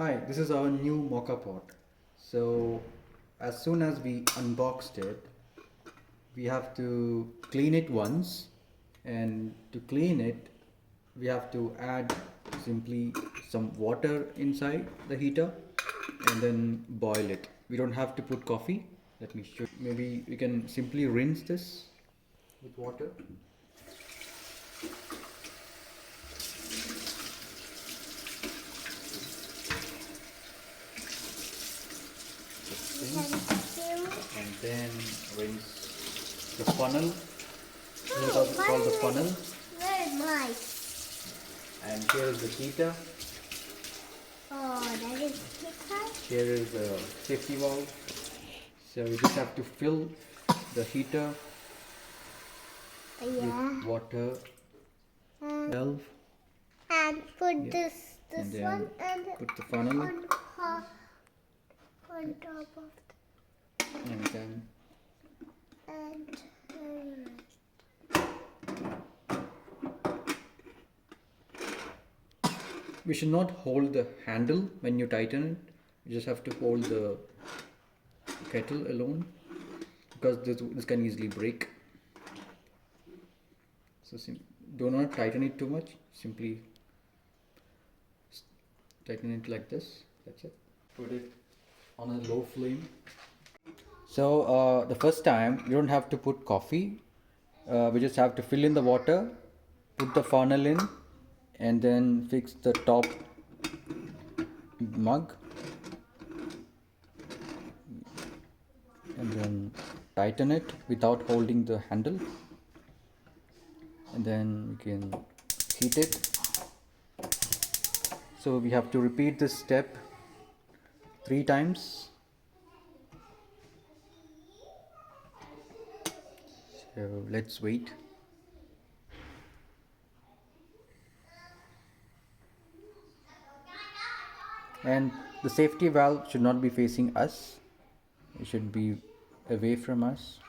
Hi, this is our new Moka Pot. So, as soon as we unboxed it, we have to clean it once, and to clean it, we have to add simply some water inside the heater and then boil it. We don't have to put coffee. Let me show. Maybe we can simply rinse this with water. And then rinse the funnel. This is also called the funnel. Very nice. And here is the heater. Oh, that is heater. Here is the safety valve. So you just have to fill the heater with water. Valve. And put this And then one and put the funnel on top of and then and we should not hold the handle when you tighten it. You just have to hold the kettle alone because this can easily break. So do not tighten it too much. Simply tighten it like this. That's it. Put it on a low flame. So the first time you don't have to put coffee. We just have to fill in the water, put the funnel in, and then fix the top mug, and then tighten it without holding the handle, and then we can heat it. So we have to repeat this step 3 times. So let's wait. And the safety valve should not be facing us. It should be away from us.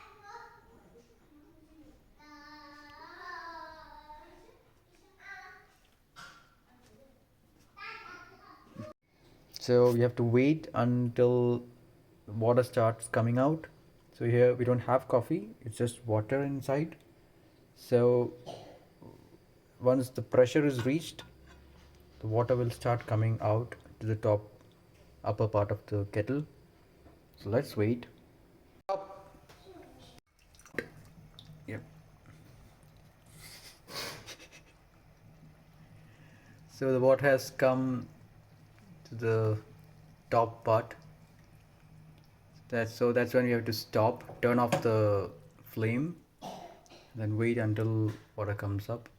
So we have to wait until water starts coming out. So here we don't have coffee, it's just water inside. So once the pressure is reached, the water will start coming out to the top upper part of the kettle. So let's wait. Yep. So the water has come to the top part. That's when you have to stop, turn off the flame, then wait until water comes up.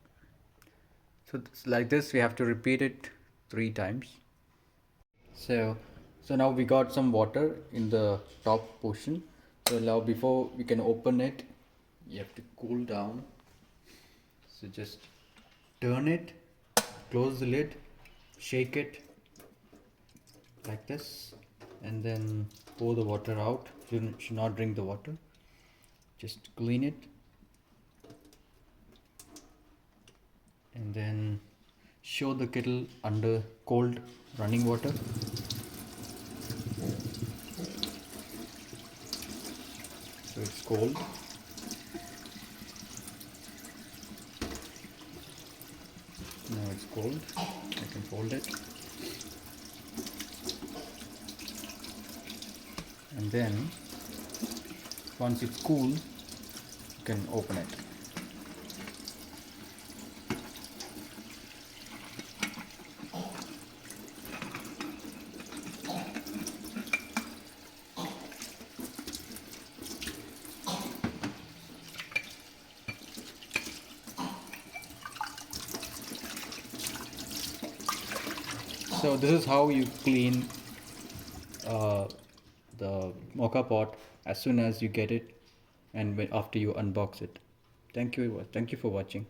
So like this we have to repeat it 3 times. So now we got some water in the top portion. So now before we can open it, you have to cool down. So just turn it, close the lid, shake it like this, and then pour the water out. You should not drink the water. Just clean it, and then show the kettle under cold running water. So it's cold. Now it's cold. I can fold it. And then once it's cool, you can open it. So this is how you clean the Moka pot as soon as you get it and after you unbox it. Thank you for watching.